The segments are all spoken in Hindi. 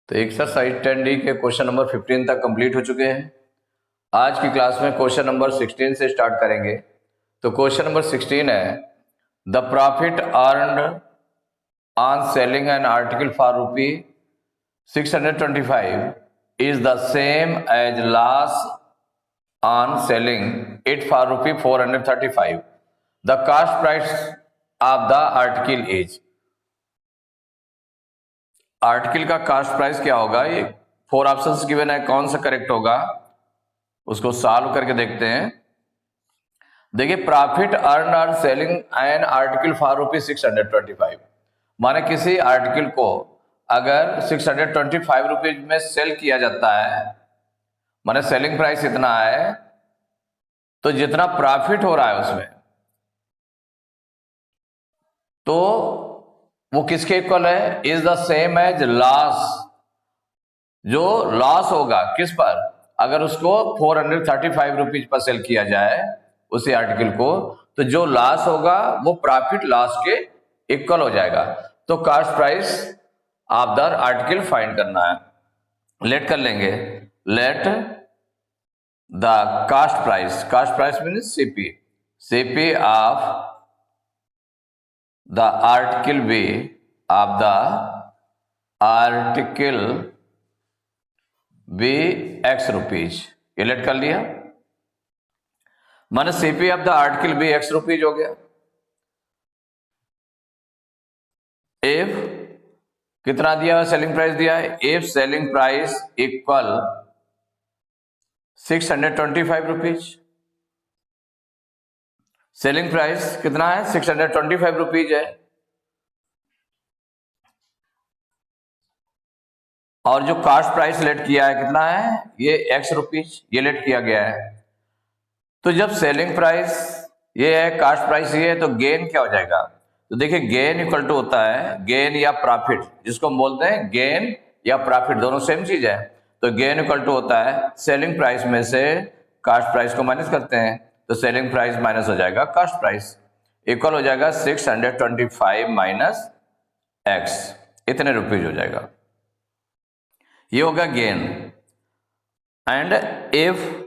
तो एक्सरसाइज 10D के क्वेश्चन नंबर 15 तक कंप्लीट हो चुके हैं। आज की क्लास में क्वेश्चन नंबर 16 से स्टार्ट करेंगे। तो क्वेश्चन नंबर 16 है, the profit earned on selling an article for ₹625 is the same as loss on selling it for ₹435। The cost price of the article is. Article का कास्ट प्राइस क्या होगा? ये 4 ऑप्शंस गिवन है, कौन सा करेक्ट होगा उसको सॉल्व करके देखते हैं। देखिए, profit earn on selling an article for ₹625, माने किसी आर्टिकल को अगर 625 रुपीज में सेल किया जाता है, माने सेलिंग प्राइस इतना है, तो जितना प्रॉफिट हो रहा है उसमें, तो वो किसके इक्वल है? Is the same as loss. जो लॉस होगा किस पर? अगर उसको 435 रुपीज पर सेल किया जाए उसी आर्टिकल को, तो जो लॉस होगा वो प्रॉफिट लॉस के इक्वल हो जाएगा। तो cost price of the article find करना है। लेट कर लेंगे, let the cost price means CP of the article B of the article B X rupees. ये लेट कर लिया, माने CP of the article B X rupees हो गया। इफ कितना दिया है? सेलिंग प्राइस दिया है। If selling price equal 625 rupees, selling price कितना है? 625 रुपीज है, और जो कॉस्ट प्राइस लेट किया है कितना है? ये X रुपीज, ये लेट किया गया है। तो जब सेलिंग प्राइस ये है, कॉस्ट प्राइस ये है, तो गेन क्या हो जाएगा? तो देखिए, गेन इक्वल टू होता है गेन या प्रॉफिट, जिसको हम बोलते हैं गेन या प्रॉफिट, दोनों सेम चीज है। तो गेन इक्वल टू होता है सेलिंग प्राइस में से कॉस्ट प्राइस को माइनस करते हैं, तो सेलिंग प्राइस माइनस हो जाएगा कॉस्ट प्राइस, इक्वल हो जाएगा 625 माइनस X, इतने रुपीज हो जाएगा। ये होगा gain. And if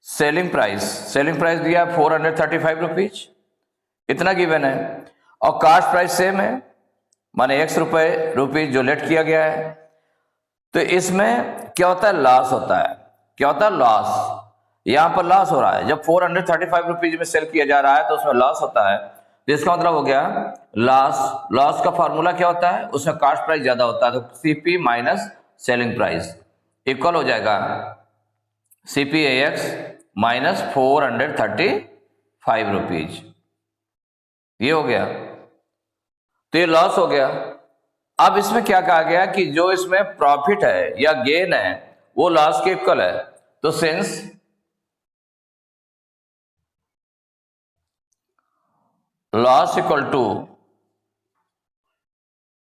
selling price दिया 435 रुपीज, इतना गिवन है, और कॉस्ट प्राइस सेम है, माने X रुपीज जो लेट किया गया है। तो इसमें क्या होता है? लॉस होता है। क्या होता है? लॉस। यहां पर लॉस हो रहा है। जब 435 रुपीज में सेल किया जा रहा है तो उसमें लॉस होता है, तो इसका मतलब हो गया लॉस का फॉर्मूला क्या होता है? उसमें कॉस्ट प्राइस ज्यादा होता है, तो CP minus selling price equal हो जाएगा CPAX माइनस 435 रुपीज। ये हो गया, तो ये लॉस हो गया। अब इसमें क्या कहा गया कि जो इसमें प्रॉफिट है या गेन है वो लॉस के इक्वल है। तो since loss equal to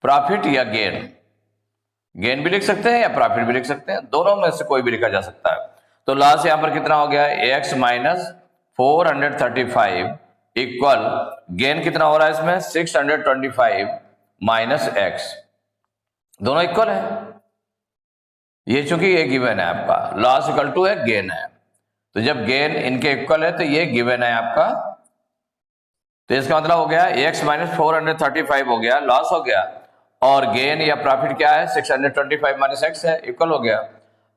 profit या गेन भी लिख सकते हैं या प्रॉफिट भी लिख सकते हैं, दोनों में से कोई भी लिखा जा सकता है। तो लॉस यहां पर कितना हो गया? X माइनस 435 इक्वल गेन कितना हो रहा है इसमें? 625 माइनस X, दोनों इक्वल है। ये चूंकि ये गिवन है आपका, लॉस इक्वल टू है गेन है, तो जब गेन इनके इक्वल है तो ये गिवन है आपका, तो इसका मतलब हो गया X माइनस 435 हो गया, लॉस हो गया, और गेन या प्रॉफिट क्या है? 625 माइनस X है, इक्वल हो गया।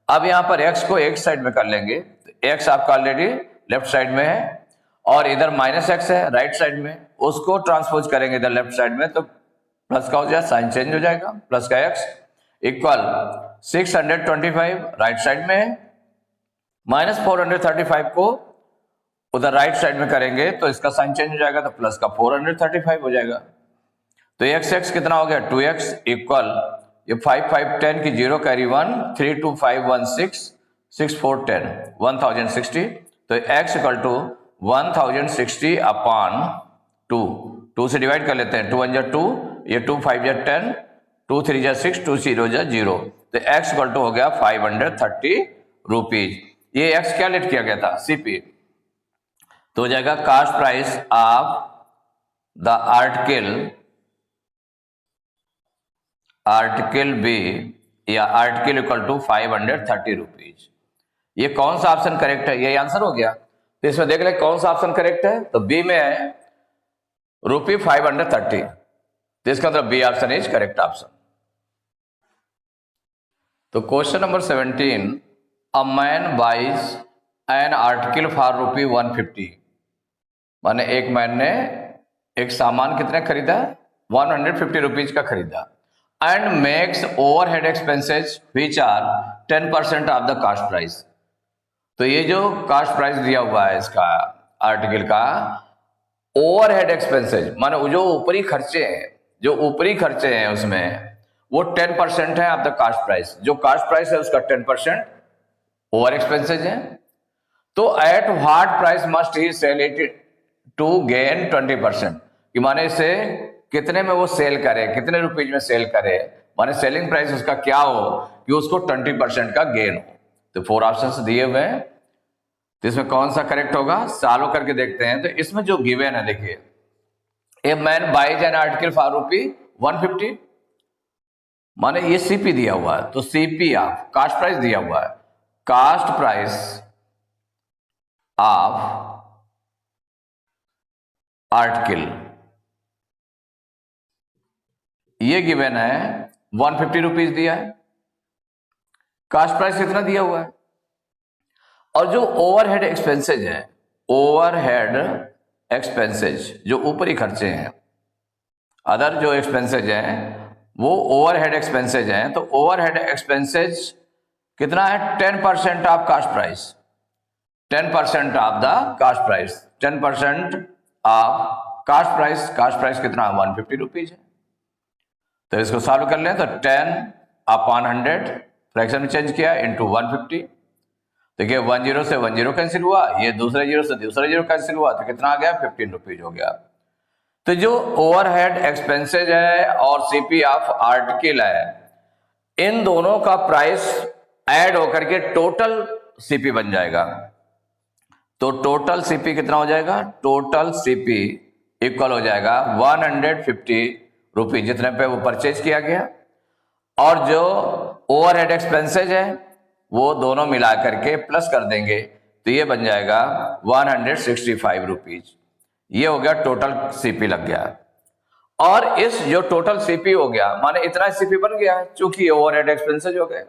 अब यहां पर X को एक साइड में कर लेंगे, तो X आपका ऑलरेडी लेफ्ट साइड में है, और इधर माइनस X है राइट साइड में, उसको ट्रांसपोज करेंगे इधर लेफ्ट साइड में, तो प्लस का हो जाए, साइन चेंज हो जाएगा, प्लस का X इक्वल 625 राइट साइड में है, माइनस 435 को उधर राइट साइड में करेंगे तो इसका साइन चेंज हो जाएगा, तो प्लस का 435 हो जाएगा। तो x कितना हो गया? 2x इक्वल ये 5 5 10 की 0 कैरी 1 3 2 5 1 6 6 4 10 1060, तो x इक्वल टू 1060 अपॉन 2 से डिवाइड कर लेते हैं, 2 1 2, ये 2 5 10, 2 3 6, 2 0 0, तो x इक्वल टू हो गया 530 रुपीज। ये x क्या लेट किया गया था? CP, तो हो जाएगा cost price of the article B या आर्टिकल इक्वल टू 530 रुपीज। ये कौन सा ऑप्शन करेक्ट है? ये आंसर हो गया। तो इसमें देख ले कौन सा ऑप्शन करेक्ट है, तो बी में है ₹530। तो इसका मतलब B option is correct option. तो question number 17, a man buys an article for ₹150। माने एक मैन ने एक सामान कितने खरीदा? 150 रुपीज का खरीदा। And makes overhead expenses which are 10% of the cost price. तो ये जो कॉस्ट प्राइस दिया हुआ है इसका आर्टिकल का, ओवरहेड एक्सपेंसेस माने वो जो ऊपरी खर्चे हैं, उसमें वो 10% है ऑफ द कॉस्ट प्राइस। जो कॉस्ट प्राइस है उसका 10% ओवर एक्सपेंसेस है। तो at what price must he sell it to gain 20%, कि माने इसे कितने में वो सेल करे, कितने रुपीज में सेल करे, माने सेलिंग प्राइस उसका क्या हो कि उसको 20% का गेन हो। तो 4 ऑप्शंस दिए हुए हैं, तो इसमें कौन सा करेक्ट होगा सॉल्व करके देखते हैं। तो इसमें जो गिवन है देखिए, a man buys an article for ₹150, माने ये सीपी दिया हुआ है, तो सीपी ऑफ कॉस्ट प्राइस दिया हुआ है, कॉस्ट प्राइस ऑफ आर्टिकल ये गिवन है 150 रुपीज दिया है, कॉस्ट प्राइस कितना दिया हुआ है, और जो ओवरहेड एक्सपेंसेज है, ओवरहेड एक्सपेंसेज जो ऊपरी खर्चे हैं, अदर जो एक्सपेंसेज हैं वो ओवरहेड एक्सपेंसेज हैं। तो ओवरहेड एक्सपेंसेज कितना है? 10% of cost price, 10% of the cost price, 10% of cost price. Cost price कितना? 150 रुपीज है। तो इसको सॉल्व कर लें, तो 10/100 फ्रैक्शन में चेंज किया इंटू 150। देखिए 10 से 10 कैंसिल हुआ, ये दूसरे 0 से दूसरा 0 कैंसिल हुआ, तो कितना आ गया? 15 रुपीज हो गया। तो जो ओवरहेड एक्सपेंसेज है और सीपी ऑफ आर्टिकल है, इन दोनों का प्राइस ऐड होकर के टोटल सीपी बन जाएगा। तो टोटल सीपी कितना हो जाएगा? टोटल सीपी इक्वल हो जाएगा 150 रुपीज, जितने पे वो परचेज किया गया, और जो ओवरहेड एक्सपेंसेज है वो दोनों मिला करके प्लस कर देंगे, तो ये बन जाएगा 165 रुपीज। ये हो गया टोटल सीपी लग गया। और इस जो टोटल सीपी हो गया, माने इतना सीपी बन गया चूंकि ओवरहेड एक्सपेंसेज हो गए,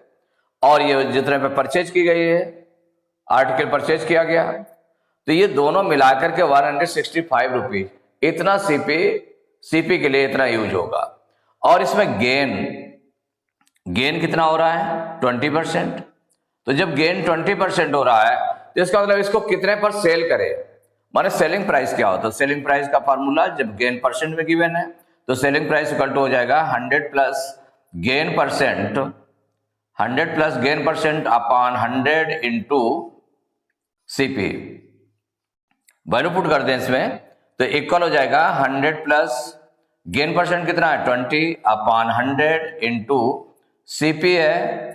और ये जितने पे परचेज की गई है, आर्टिकल परचेज किया गया, तो ये दोनों मिलाकर के 165 रुपीज, इतना सीपी के लिए इतना यूज होगा। और इसमें गेन कितना हो रहा है? 20%। तो जब गेन 20% हो रहा है, तो इसका मतलब इसको कितने पर सेल करे, माने सेलिंग प्राइस क्या होता है? सेलिंग प्राइस का फार्मूला जब गेन परसेंट में गिवन है, तो सेलिंग प्राइस इक्वल टू हो जाएगा 100 plus gain percent, 100 plus gain percent upon 100 into CP. Value put कर दें इसमें, तो इक्वल हो जाएगा 100 प्लस गेन परसेंट कितना है? 20 अपॉन 100 इंटू सीपी है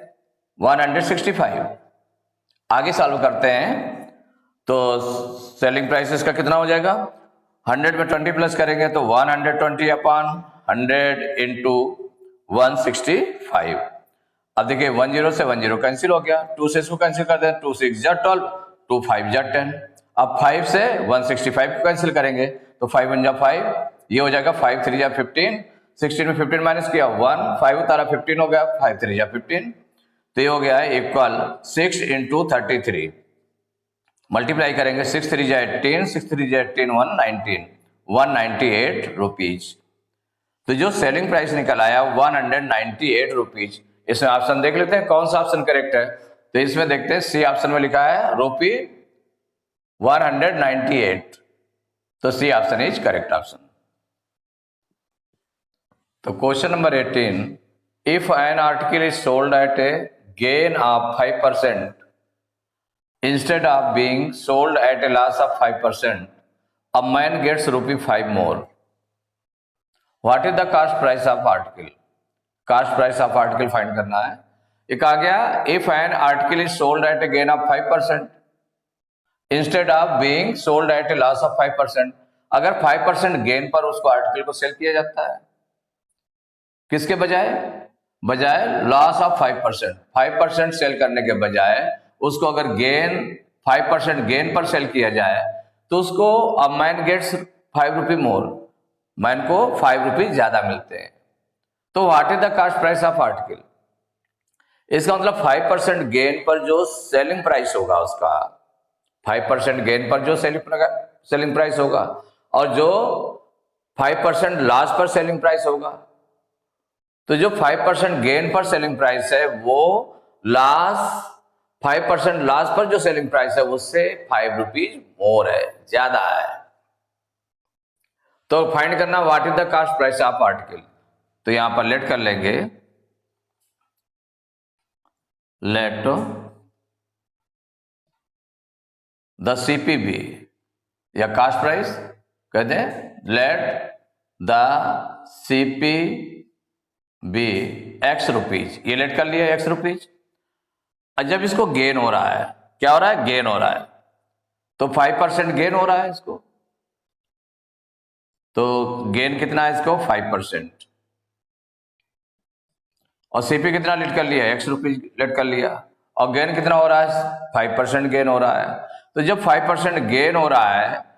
165। आगे सॉल्व करते हैं, तो सेलिंग प्राइसेस का कितना हो जाएगा? 100 में 20 प्लस करेंगे तो 120 अपॉन 100 इंटू 165। अब देखिए 10 से 10 कैंसिल हो गया, 2 से इसको कैंसिल कर दें, 2 6 जा 12, 2 5 जा 10। अब 5 से 165 को कैंसिल करेंगे, तो 5 1 जा 5, ये हो जाएगा 5 3 जा 15, 16 में 15 माइनस किया 1, 5 उतारा 15 हो गया, 5 3 जा 15, तो ये हो गया इक्वल 6 इंटू 33। मल्टीप्लाई करेंगे, 6 3 जा 18, 6 3 जा 18 119, 198 रुपीज। तो जो सेलिंग प्राइस निकल आया 198 रुपीज। इसमें ऑप्शन देख लेते हैं कौन सा ऑप्शन करेक्ट है। तो इसमें देखते हैं सी ऑप्शन में लिखा है ₹198, तो C option is correct option. तो question number 18, if an article is sold at a gain of 5% instead of being sold at a loss of 5%, a man gets ₹5 more. What is the cost price of article? Cost price of article find करना है। एक आ गया, if an article is sold at a gain of 5% instead of being sold at a loss of 5%, अगर 5% गेन पर उसको आर्टिकल को सेल किया जाता है, किसके बजाय? बजाय लॉस ऑफ 5%, 5% सेल करने के बजाय उसको अगर गेन 5% गेन पर सेल किया जाए तो उसको अब मैन गेट्स 5 रुपी मोर, मैन को 5 रुपी ज्यादा मिलते हैं। तो what is the cost price of article? इसका मतलब 5% गेन पर जो सेलिंग प्राइस होगा उसका, 5% गेन पर जो सेलिंग प्राइस होगा और जो 5% लॉस पर सेलिंग प्राइस होगा। तो जो 5% गेन पर सेलिंग प्राइस है वो लॉस 5% लॉस पर जो सेलिंग प्राइस है उससे 5 रुपीज मोर है, ज्यादा है। तो फाइंड करना what is the cost price of article. तो यहां पर लेट कर लेंगे, लेट द सीपीबी या कास्ट प्राइस कहते हैं, let the CPB x rupees, ये लेट कर लिया एक्स रुपीज। जब इसको गेन हो रहा है, क्या हो रहा है? गेन हो रहा है, तो 5% गेन हो रहा है इसको, तो गेन कितना है इसको? 5%। और सीपी कितना लेट कर लिया? एक्स रुपीज लेट कर लिया, और गेन कितना हो रहा है? 5% गेन हो रहा है। तो जब 5% गेन हो रहा है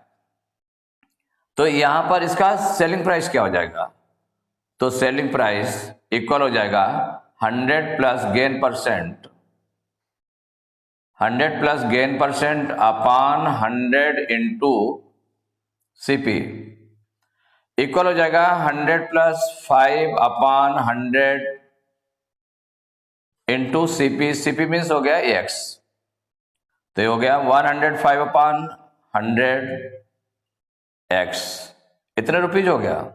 तो यहां पर इसका सेलिंग प्राइस क्या हो जाएगा? तो सेलिंग प्राइस इक्वल हो जाएगा 100 plus gain percent, 100 plus gain percent upon 100 into CP, equal हो जाएगा 100 plus 5 upon 100 into CP, CP means हो गया एक्स, तो ये हो गया 105 अपॉन 100 एक्स, इतने रुपीज हो गया।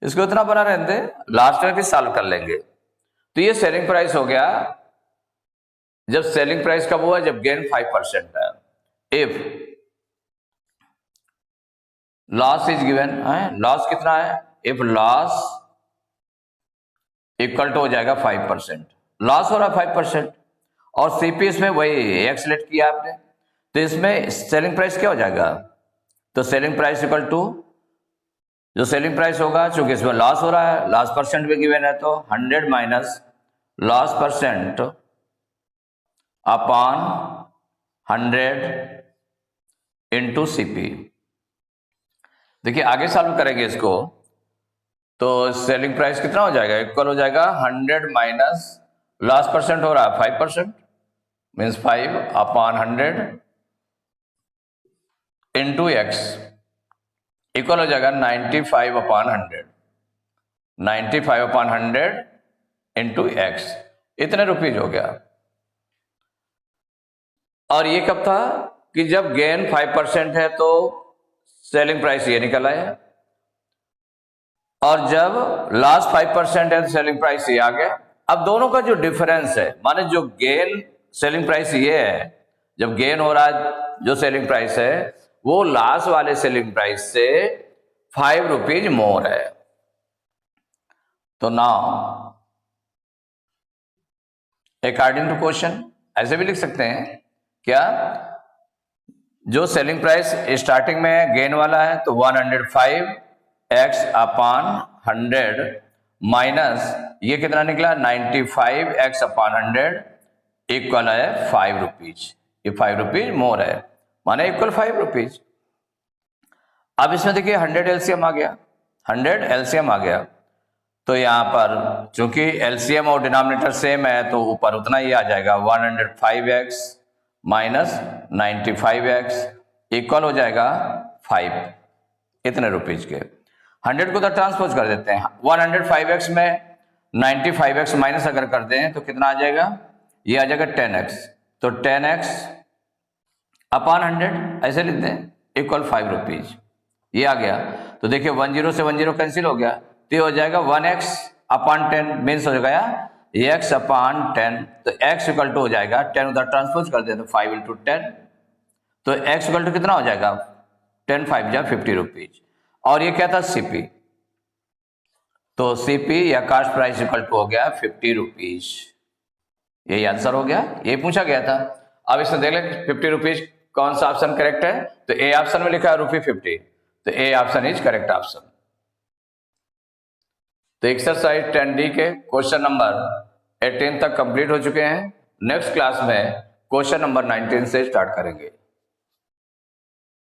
इसको इतना बना रहने दे, लास्ट में भी सॉल्व कर लेंगे। तो ये सेलिंग प्राइस हो गया। जब सेलिंग प्राइस कब हुआ? जब गेन 5% है। If loss is given, loss कितना है? इफ लॉस इक्वल टू हो जाएगा 5%, लॉस हो रहा है 5%, और सीपी इसमें वही एक्स लेट किया आपने, तो इसमें सेलिंग प्राइस क्या हो जाएगा? तो सेलिंग प्राइस इक्वल टू जो सेलिंग प्राइस होगा, चूंकि इसमें लॉस हो रहा है, लॉस परसेंट भी गिवन है, तो 100 minus loss percent upon 100 into CP. देखिए आगे सॉल्व करेंगे इसको, तो सेलिंग प्राइस कितना हो जाएगा? इक्वल हो जाएगा 100 माइनस लॉस परसेंट हो रहा है 5%, means 5 upon 100 into x, equal हो जाएगा 95 अपॉन 100, 95 अपॉन 100 इंटू एक्स, इतने रुपीज हो गया। और ये कब था? कि जब गेन 5% है तो सेलिंग प्राइस ये निकल आया, और जब लॉस 5% है तो सेलिंग प्राइस ये आ गया। अब दोनों का जो डिफरेंस है, माने जो गेन सेलिंग प्राइस ये है, जब गेन हो रहा है जो सेलिंग प्राइस है वो लॉस वाले सेलिंग प्राइस से 5 रुपीज मोर है। तो नाउ अकॉर्डिंग टू क्वेश्चन ऐसे भी लिख सकते हैं, क्या? जो सेलिंग प्राइस स्टार्टिंग में गेन वाला है तो 105 एक्स अपॉन 100 माइनस ये कितना निकला? 95 एक्स अपॉन 100 इक्वल है 5 रुपीज। ये 5 रुपीज मोर है, माने इक्वल 5 रुपीज। अब इसमें देखिए 100 एलसीएम आ गया, 100 एलसीएम आ गया, तो यहां पर चूंकि एलसीएम और डिनोमिनेटर सेम है तो ऊपर उतना ही आ जाएगा, 105x माइनस 95x इक्वल हो जाएगा 5, इतने रुपीज के। 100 को तो ट्रांसपोज कर देते हैं, 105x में 95x माइनस अगर कर दें तो कितना आ जाएगा? ये आ जाएगा 10x, तो 10x अपॉन 100 ऐसे लिख दें, इक्वल 5 रुपीज, ये आ गया। तो देखिए 10 से 10 कैंसिल हो गया, तो ये हो जाएगा 1x अपॉन 10 मीन्स हो गया x अपॉन 10, तो x इक्वल टू हो जाएगा 10 उधर ट्रांसपोज कर दे तो 5 इंटू 10, तो x इक्वल टू कितना हो जाएगा? 10 5 जा 50 रुपीज। और ये क्या था? सीपी, तो सीपी या कास्ट प्राइस इक्वल टू हो गया 50 रुपीज। यही आंसर हो गया, ये पूछा गया था। अब इसमें देख लें 50 रुपीज कौन सा ऑप्शन करेक्ट है, तो ए ऑप्शन में लिखा है ₹50, तो A option is correct option. तो एक्सरसाइज 10D के क्वेश्चन नंबर 18 तक कंप्लीट हो चुके हैं। नेक्स्ट क्लास में क्वेश्चन नंबर 19 से स्टार्ट करेंगे।